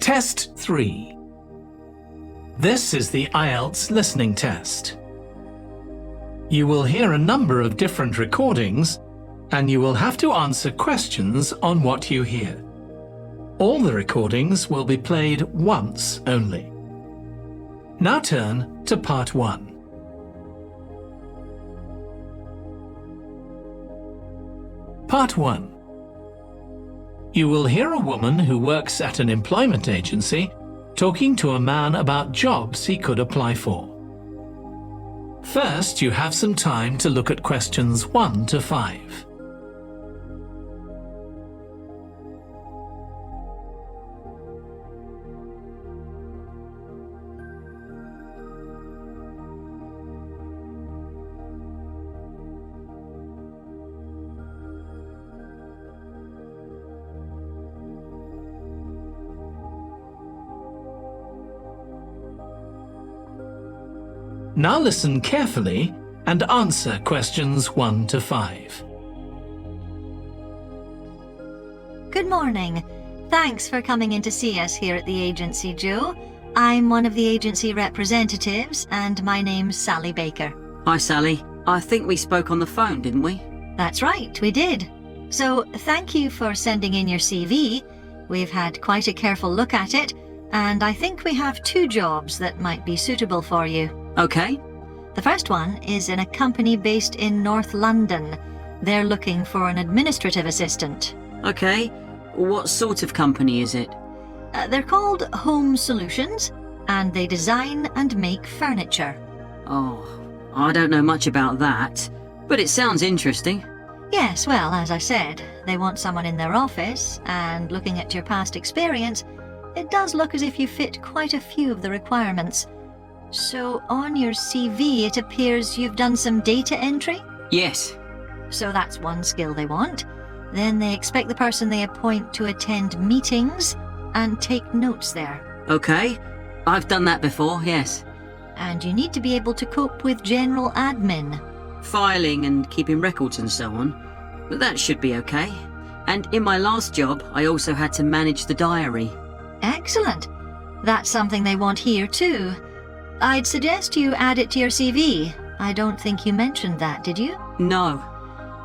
Test 3. This is the IELTS listening test. You will hear a number of different recordings, and you will have to answer questions on what you hear. All the recordings will be played once only. Now turn to Part 1. Part 1. You will hear a woman who works at an employment agency talking to a man about jobs he could apply for. First, you have some time to look at questions 1 to 5. Now listen carefully and answer questions 1 to 5. Good morning. Thanks for coming in to see us here at the agency, Joe. I'm one of the agency representatives and my name's Sally Baker. Hi, Sally. I think we spoke on the phone, didn't we? That's right, we did. So thank you for sending in your CV. We've had quite a careful look at it, and I think we have 2 jobs that might be suitable for you. Okay. The first one is in a company based in North London. They're looking for an administrative assistant. Okay. What sort of company is it? They're called Home Solutions, and they design and make furniture. Oh, I don't know much about that, but it sounds interesting. Yes, well, as I said, they want someone in their office, and looking at your past experience, it does look as if you fit quite a few of the requirements. So on your CV, it appears you've done some data entry? Yes. So that's one skill they want. Then they expect the person they appoint to attend meetings and take notes there. Okay. I've done that before, yes. And you need to be able to cope with general admin. Filing and keeping records and so on. But that should be okay. And in my last job, I also had to manage the diary. Excellent. That's something they want here too. I'd suggest you add it to your CV. I don't think you mentioned that, did you? No.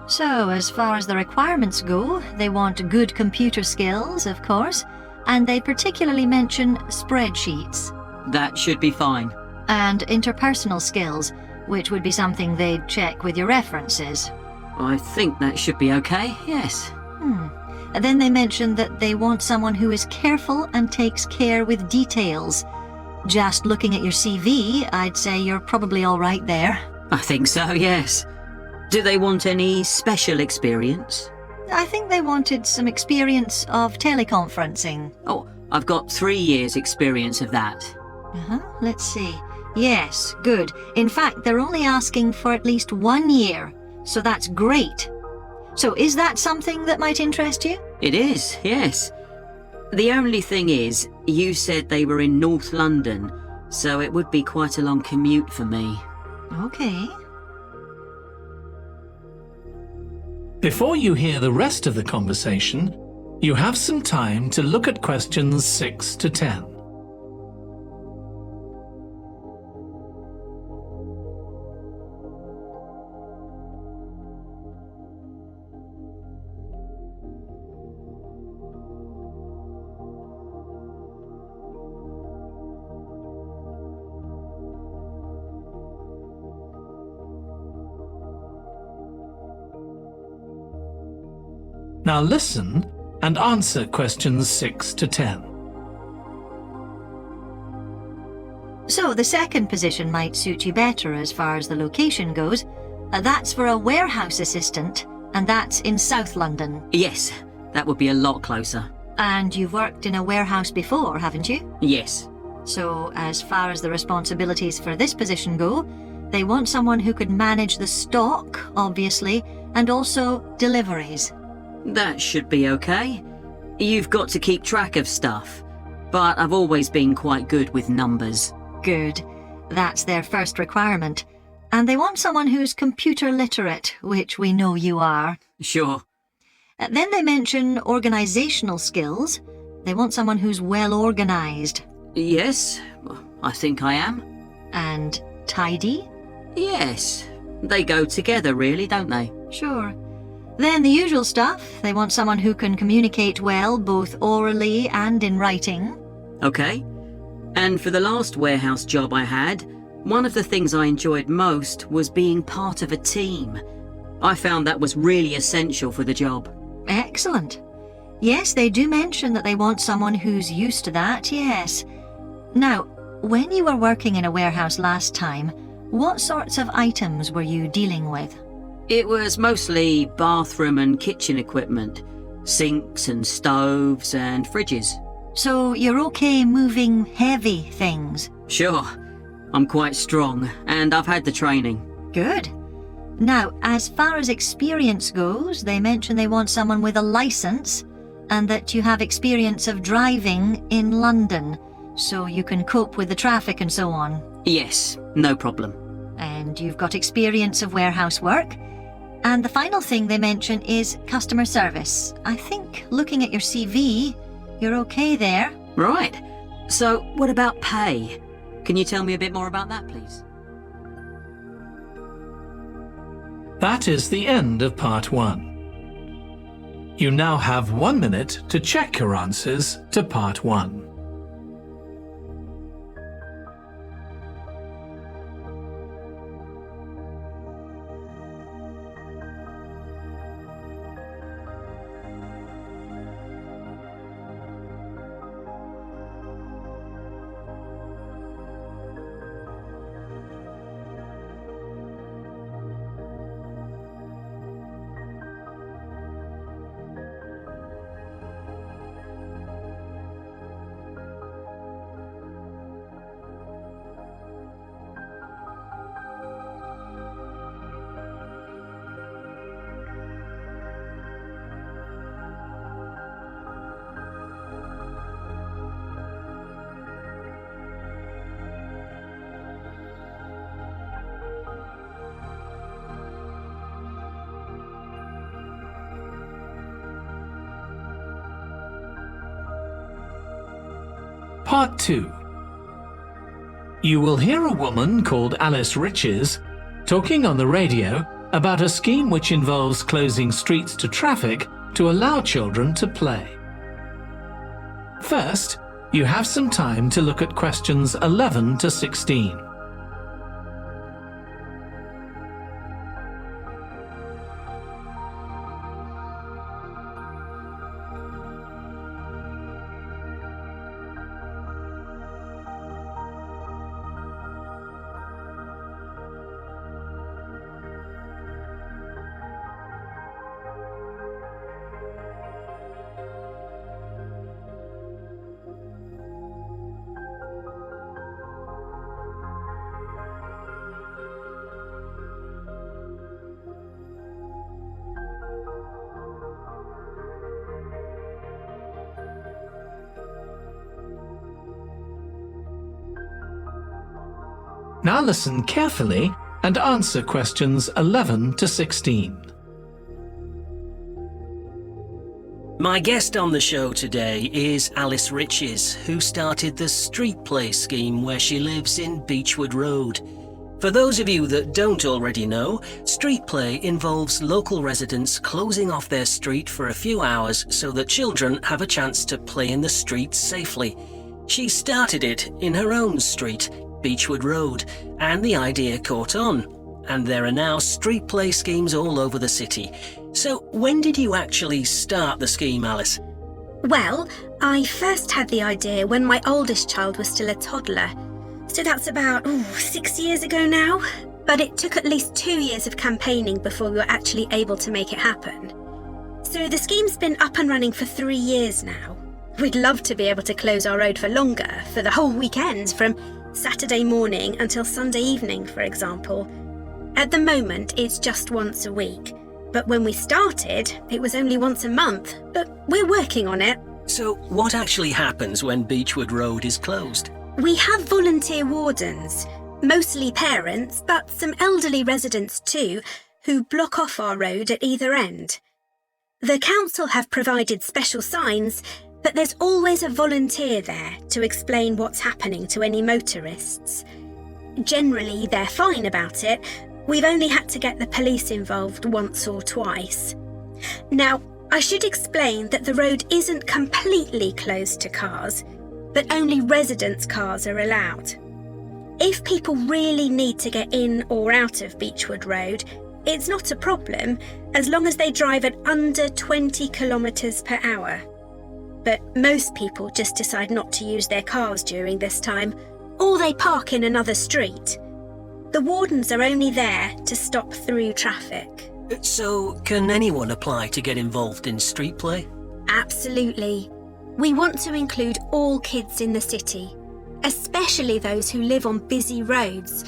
So, as far as the requirements go, they want good computer skills, of course, and they particularly mention spreadsheets. That should be fine. And interpersonal skills, which would be something they'd check with your references. I think that should be okay, yes. Then they mention that they want someone who is careful and takes care with details. Just looking at your CV, I'd say you're probably all right there. I think so, yes. Do they want any special experience? I think they wanted some experience of teleconferencing. Oh, I've got 3 years' experience of that. Let's see. Yes, good. In fact, they're only asking for at least 1 year, so that's great. So is that something that might interest you? It is, yes. The only thing is, you said they were in North London, so it would be quite a long commute for me. Okay. Before you hear the rest of the conversation, you have some time to look at questions 6 to 10. Now listen and answer questions 6 to 10. So the second position might suit you better as far as the location goes. That's for a warehouse assistant, and that's in South London. Yes, that would be a lot closer. And you've worked in a warehouse before, haven't you? Yes. So as far as the responsibilities for this position go, they want someone who could manage the stock, obviously, and also deliveries. That should be okay. You've got to keep track of stuff, but I've always been quite good with numbers. Good. That's their first requirement. And they want someone who's computer literate, which we know you are. Sure. Then they mention organisational skills, They want someone who's well organised. Yes, I think I am. And tidy? Yes, they go together really, don't they? Sure. Then the usual stuff. They want someone who can communicate well, both orally and in writing. Okay. And for the last warehouse job I had, one of the things I enjoyed most was being part of a team. I found that was really essential for the job. Excellent. Yes, they do mention that they want someone who's used to that, yes. Now, when you were working in a warehouse last time, what sorts of items were you dealing with? It was mostly bathroom and kitchen equipment, sinks and stoves and fridges. So you're okay moving heavy things? Sure, I'm quite strong and I've had the training. Good. Now, as far as experience goes, they mention they want someone with a licence and that you have experience of driving in London, so you can cope with the traffic and so on. Yes, no problem. And you've got experience of warehouse work. And the final thing they mention is customer service. I think looking at your CV, you're okay there. Right. So what about pay? Can you tell me a bit more about that, please? That is the end of part 1. You now have 1 minute to check your answers to part 1. Part 2. You will hear a woman called Alice Riches talking on the radio about a scheme which involves closing streets to traffic to allow children to play. First, you have some time to look at questions 11 to 16. Now listen carefully and answer questions 11 to 16. My guest on the show today is Alice Riches, who started the Street Play scheme where she lives in Beechwood Road. For those of you that don't already know, Street Play involves local residents closing off their street for a few hours so that children have a chance to play in the streets safely. She started it in her own street, Beechwood Road, and the idea caught on. And there are now street play schemes all over the city. So when did you actually start the scheme, Alice? Well, I first had the idea when my oldest child was still a toddler. So that's about 6 years ago now. But it took at least 2 years of campaigning before we were actually able to make it happen. So the scheme's been up and running for 3 years now. We'd love to be able to close our road for longer, for the whole weekend, from Saturday morning until Sunday evening, for example. At the moment, it's just once a week. But when we started, it was only once a month. But we're working on it. So what actually happens when Beechwood Road is closed? We have volunteer wardens, mostly parents, but some elderly residents too, who block off our road at either end. The council have provided special signs, But there's always a volunteer there to explain what's happening to any motorists. Generally, they're fine about it. We've only had to get the police involved once or twice. Now, I should explain that the road isn't completely closed to cars, but only residents' cars are allowed. If people really need to get in or out of Beechwood Road, it's not a problem as long as they drive at under 20 kilometres per hour. But most people just decide not to use their cars during this time, or they park in another street. The wardens are only there to stop through traffic. So, can anyone apply to get involved in street play? Absolutely. We want to include all kids in the city, especially those who live on busy roads.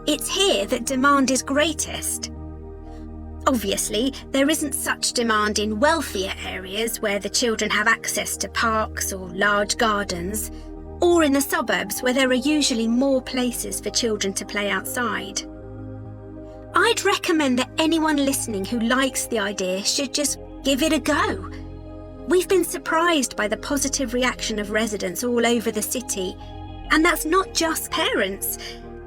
It's here that demand is greatest. Obviously, there isn't such demand in wealthier areas where the children have access to parks or large gardens, or in the suburbs where there are usually more places for children to play outside. I'd recommend that anyone listening who likes the idea should just give it a go. We've been surprised by the positive reaction of residents all over the city, and that's not just parents.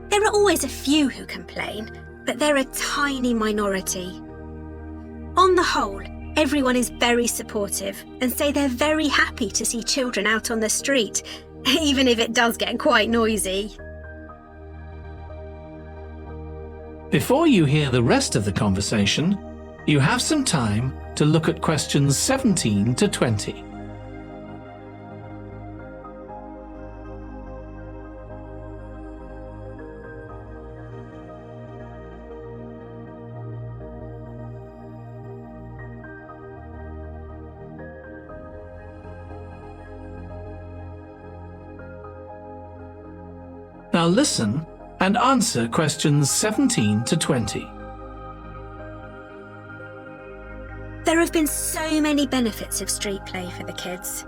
There are always a few who complain, but they're a tiny minority. On the whole, everyone is very supportive and say they're very happy to see children out on the street, even if it does get quite noisy. Before you hear the rest of the conversation, you have some time to look at questions 17 to 20. Now listen and answer questions 17 to 20. There have been so many benefits of street play for the kids.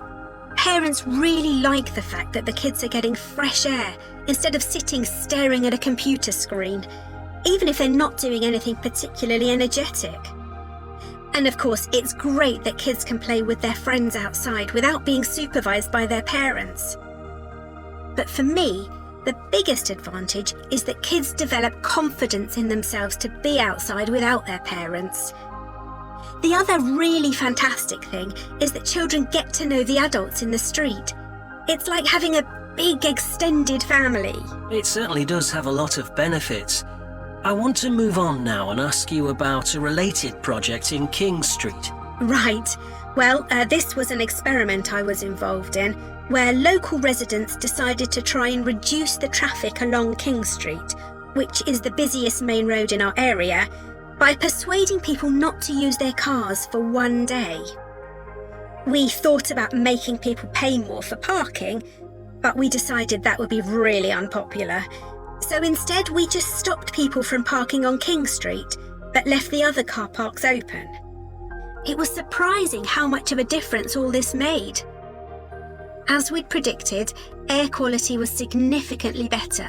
Parents really like the fact that the kids are getting fresh air instead of sitting staring at a computer screen, even if they're not doing anything particularly energetic. And of course, it's great that kids can play with their friends outside without being supervised by their parents. But for me, the biggest advantage is that kids develop confidence in themselves to be outside without their parents. The other really fantastic thing is that children get to know the adults in the street. It's like having a big extended family. It certainly does have a lot of benefits. I want to move on now and ask you about a related project in King Street. Right. Well, this was an experiment I was involved in, where local residents decided to try and reduce the traffic along King Street, which is the busiest main road in our area, by persuading people not to use their cars for one day. We thought about making people pay more for parking, but we decided that would be really unpopular. So instead, we just stopped people from parking on King Street, but left the other car parks open. It was surprising how much of a difference all this made. As we'd predicted, air quality was significantly better.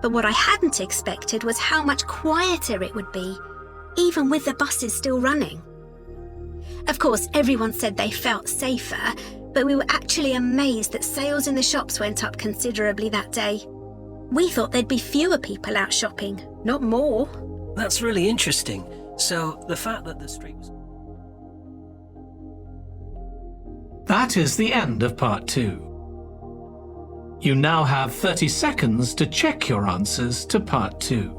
But what I hadn't expected was how much quieter it would be, even with the buses still running. Of course, everyone said they felt safer, but we were actually amazed that sales in the shops went up considerably that day. We thought there'd be fewer people out shopping, not more. That's really interesting. So, the fact that the street was... That is the end of part 2. You now have 30 seconds to check your answers to part 2.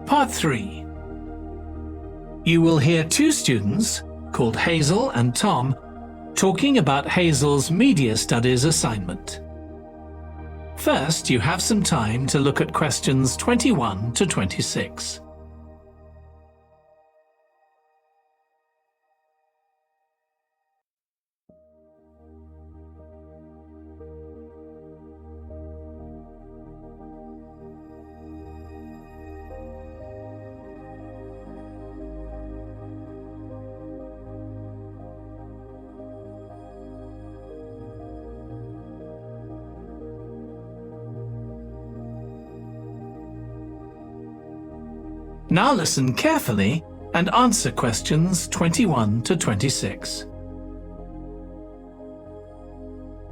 Part 3. You will hear two students, called Hazel and Tom, talking about Hazel's media studies assignment. First, you have some time to look at questions 21 to 26. Now listen carefully and answer questions 21 to 26.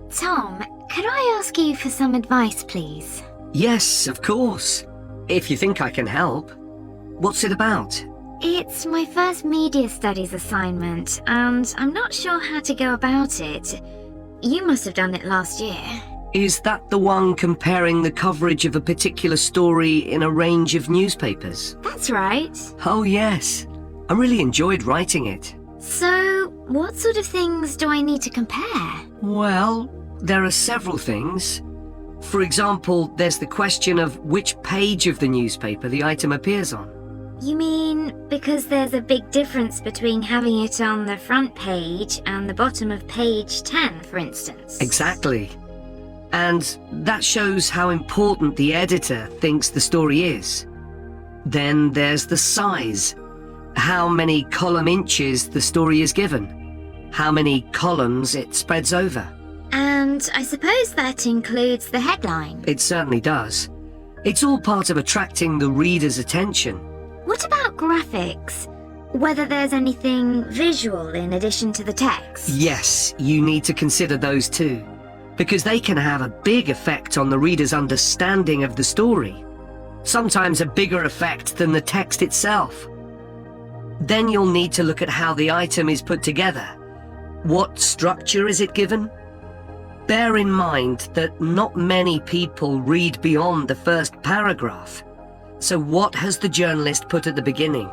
Tom, could I ask you for some advice, please? Yes, of course. If you think I can help. What's it about? It's my first media studies assignment, and I'm not sure how to go about it. You must have done it last year. Is that the one comparing the coverage of a particular story in a range of newspapers? That's right. Oh yes, I really enjoyed writing it. So, what sort of things do I need to compare? Well, there are several things. For example, there's the question of which page of the newspaper the item appears on. You mean because there's a big difference between having it on the front page and the bottom of page 10, for instance? Exactly. And that shows how important the editor thinks the story is. Then there's the size. How many column inches the story is given. How many columns it spreads over. And I suppose that includes the headline. It certainly does. It's all part of attracting the reader's attention. What about graphics? Whether there's anything visual in addition to the text? Yes, you need to consider those too, because they can have a big effect on the reader's understanding of the story. Sometimes a bigger effect than the text itself. Then you'll need to look at how the item is put together. What structure is it given? Bear in mind that not many people read beyond the first paragraph. So what has the journalist put at the beginning?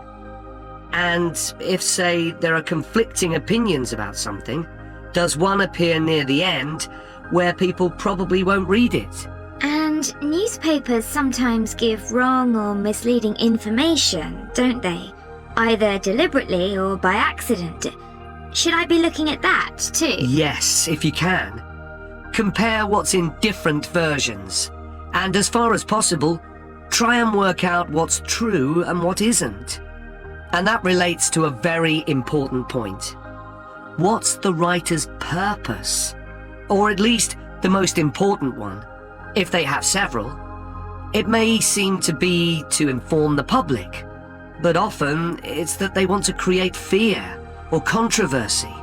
And if, say, there are conflicting opinions about something, does one appear near the end where people probably won't read it? And newspapers sometimes give wrong or misleading information, don't they? Either deliberately or by accident. Should I be looking at that too? Yes, if you can. Compare what's in different versions. And as far as possible, try and work out what's true and what isn't. And that relates to a very important point. What's the writer's purpose? Or at least the most important one, if they have several. It may seem to be to inform the public, but often it's that they want to create fear or controversy,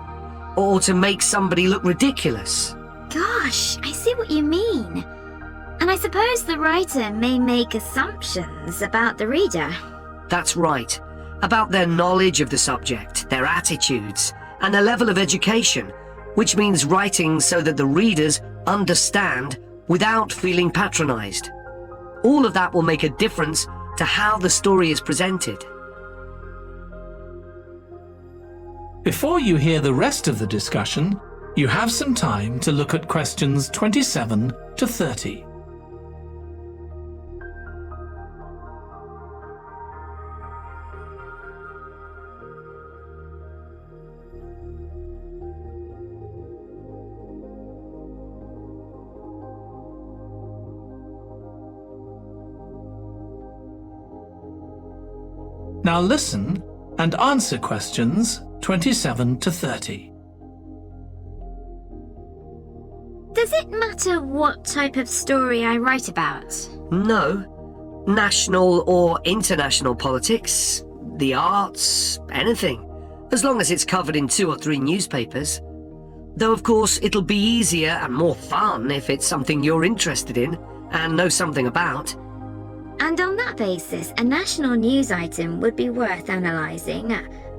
or to make somebody look ridiculous. Gosh, I see what you mean. And I suppose the writer may make assumptions about the reader. That's right. About their knowledge of the subject, their attitudes, and their level of education, which means writing so that the readers understand without feeling patronized. All of that will make a difference to how the story is presented. Before you hear the rest of the discussion, you have some time to look at questions 27 to 30. Now listen and answer questions 27 to 30. Does it matter what type of story I write about? No. National or international politics, the arts, anything. As long as it's covered in 2 or 3 newspapers. Though of course it'll be easier and more fun if it's something you're interested in and know something about. And on that basis, a national news item would be worth analysing.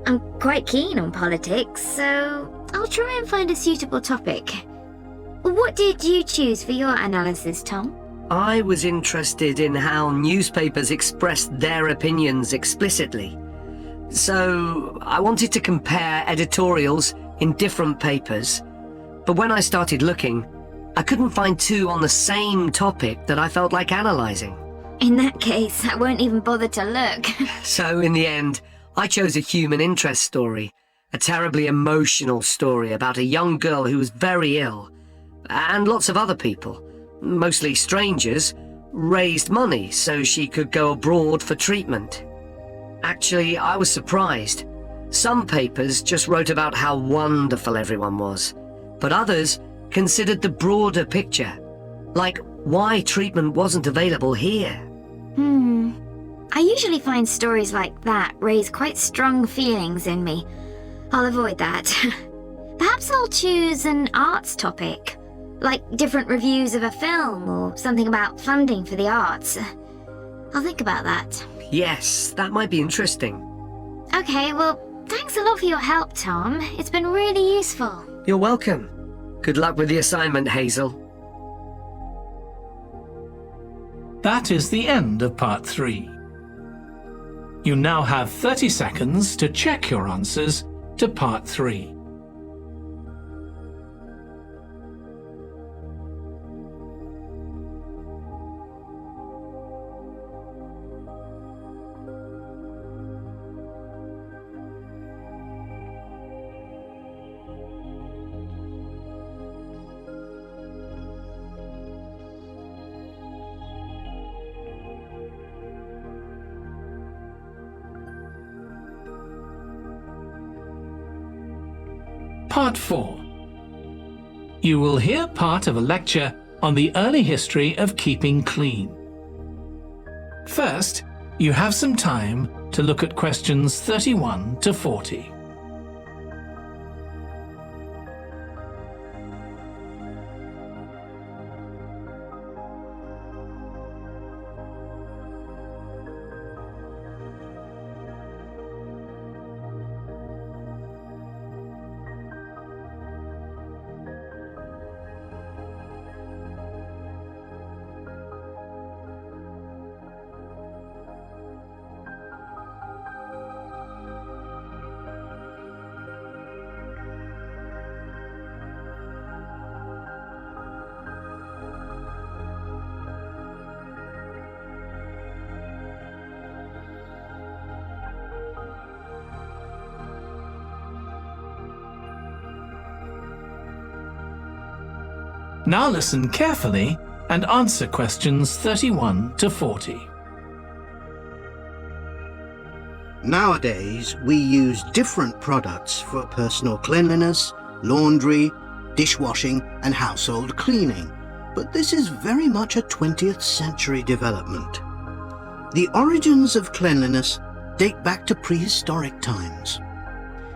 I'm quite keen on politics, so I'll try and find a suitable topic. What did you choose for your analysis, Tom? I was interested in how newspapers expressed their opinions explicitly. So I wanted to compare editorials in different papers, but when I started looking, I couldn't find 2 on the same topic that I felt like analysing. In that case, I won't even bother to look. So in the end, I chose a human interest story, a terribly emotional story about a young girl who was very ill, and lots of other people, mostly strangers, raised money so she could go abroad for treatment. Actually, I was surprised. Some papers just wrote about how wonderful everyone was, but others considered the broader picture, like why treatment wasn't available here. I usually find stories like that raise quite strong feelings in me. I'll avoid that. Perhaps I'll choose an arts topic, like different reviews of a film or something about funding for the arts. I'll think about that. Yes, that might be interesting. Okay, well, thanks a lot for your help, Tom. It's been really useful. You're welcome. Good luck with the assignment, Hazel. That is the end of part 3. You now have 30 seconds to check your answers to part 3. Part 4. You will hear part of a lecture on the early history of keeping clean. First, you have some time to look at questions 31 to 40. Now listen carefully and answer questions 31 to 40. Nowadays, we use different products for personal cleanliness, laundry, dishwashing, and household cleaning, but this is very much a 20th century development. The origins of cleanliness date back to prehistoric times.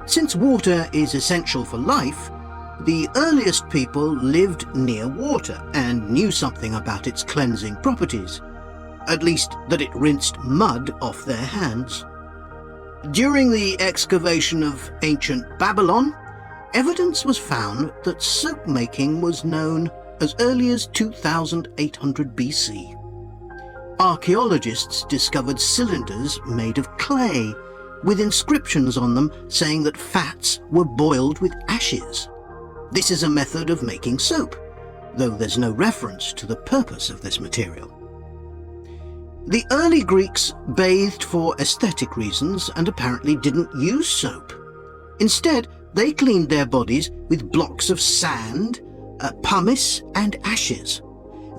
Since water is essential for life, the earliest people lived near water and knew something about its cleansing properties, at least that it rinsed mud off their hands. During the excavation of ancient Babylon, evidence was found that soap making was known as early as 2800 BC. Archaeologists discovered cylinders made of clay, with inscriptions on them saying that fats were boiled with ashes. This is a method of making soap, though there's no reference to the purpose of this material. The early Greeks bathed for aesthetic reasons and apparently didn't use soap. Instead, they cleaned their bodies with blocks of sand, pumice and ashes,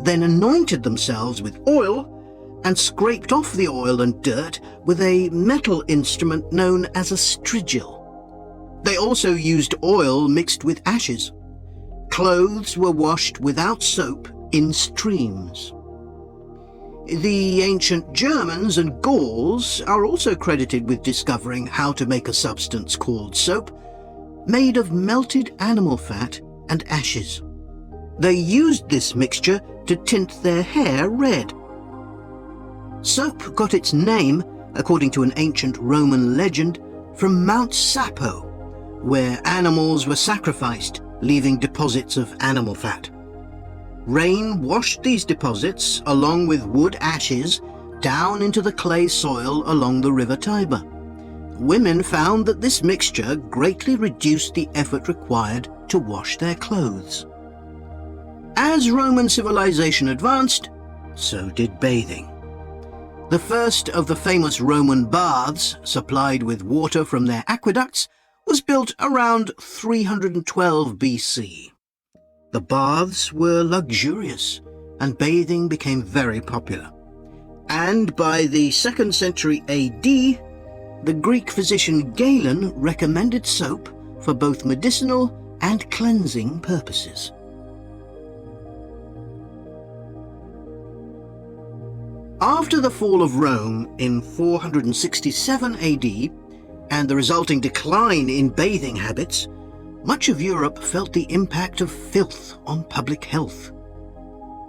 then anointed themselves with oil and scraped off the oil and dirt with a metal instrument known as a strigil. They also used oil mixed with ashes. Clothes were washed without soap in streams. The ancient Germans and Gauls are also credited with discovering how to make a substance called soap, made of melted animal fat and ashes. They used this mixture to tint their hair red. Soap got its name, according to an ancient Roman legend, from Mount Sapo, where animals were sacrificed, leaving deposits of animal fat. Rain washed these deposits, along with wood ashes, down into the clay soil along the river Tiber. Women found that this mixture greatly reduced the effort required to wash their clothes. As Roman civilization advanced, so did bathing. The first of the famous Roman baths, supplied with water from their aqueducts, was built around 312 BC. The baths were luxurious, and bathing became very popular. And by the 2nd century AD, the Greek physician Galen recommended soap for both medicinal and cleansing purposes. After the fall of Rome in 467 AD and the resulting decline in bathing habits, much of Europe felt the impact of filth on public health.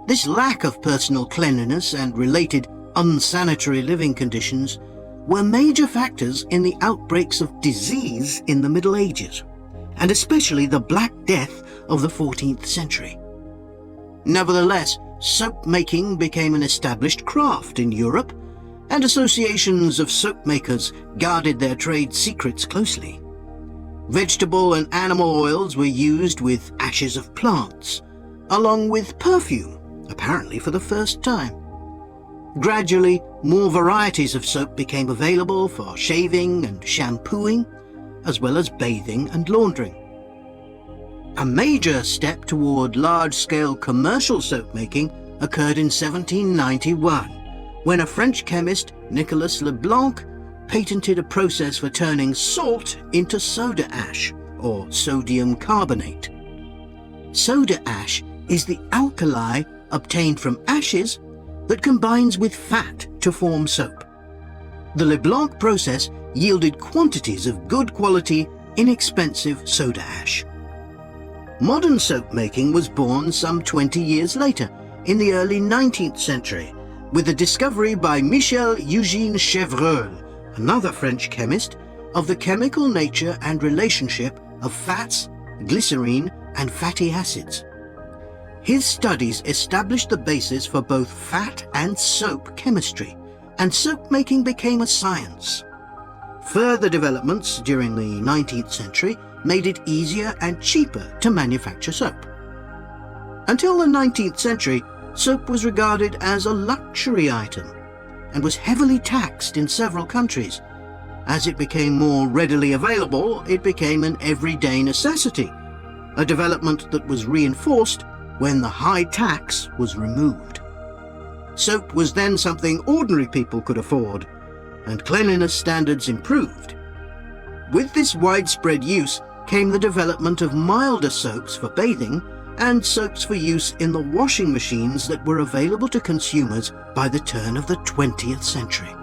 This lack of personal cleanliness and related unsanitary living conditions were major factors in the outbreaks of disease in the Middle Ages, and especially the Black Death of the 14th century. Nevertheless, soap making became an established craft in Europe, and associations of soap makers guarded their trade secrets closely. Vegetable and animal oils were used with ashes of plants, along with perfume, apparently for the first time. Gradually, more varieties of soap became available for shaving and shampooing, as well as bathing and laundering. A major step toward large-scale commercial soap making occurred in 1791, when a French chemist, Nicolas Leblanc, patented a process for turning salt into soda ash, or sodium carbonate. Soda ash is the alkali obtained from ashes that combines with fat to form soap. The Leblanc process yielded quantities of good quality, inexpensive soda ash. Modern soap making was born some 20 years later, in the early 19th century, with the discovery by Michel-Eugène Chevreul, another French chemist, of the chemical nature and relationship of fats, glycerine, and fatty acids. His studies established the basis for both fat and soap chemistry, and soap making became a science. Further developments during the 19th century made it easier and cheaper to manufacture soap. Until the 19th century, soap was regarded as a luxury item and was heavily taxed in several countries. As it became more readily available, it became an everyday necessity, a development that was reinforced when the high tax was removed. Soap was then something ordinary people could afford, and cleanliness standards improved. With this widespread use came the development of milder soaps for bathing and soaps for use in the washing machines that were available to consumers by the turn of the 20th century.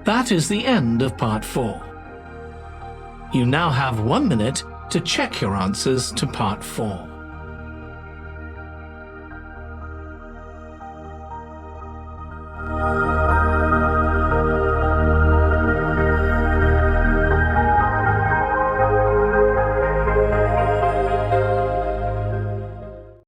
That is the end of Part 4. You now have 1 minute to check your answers to Part 4.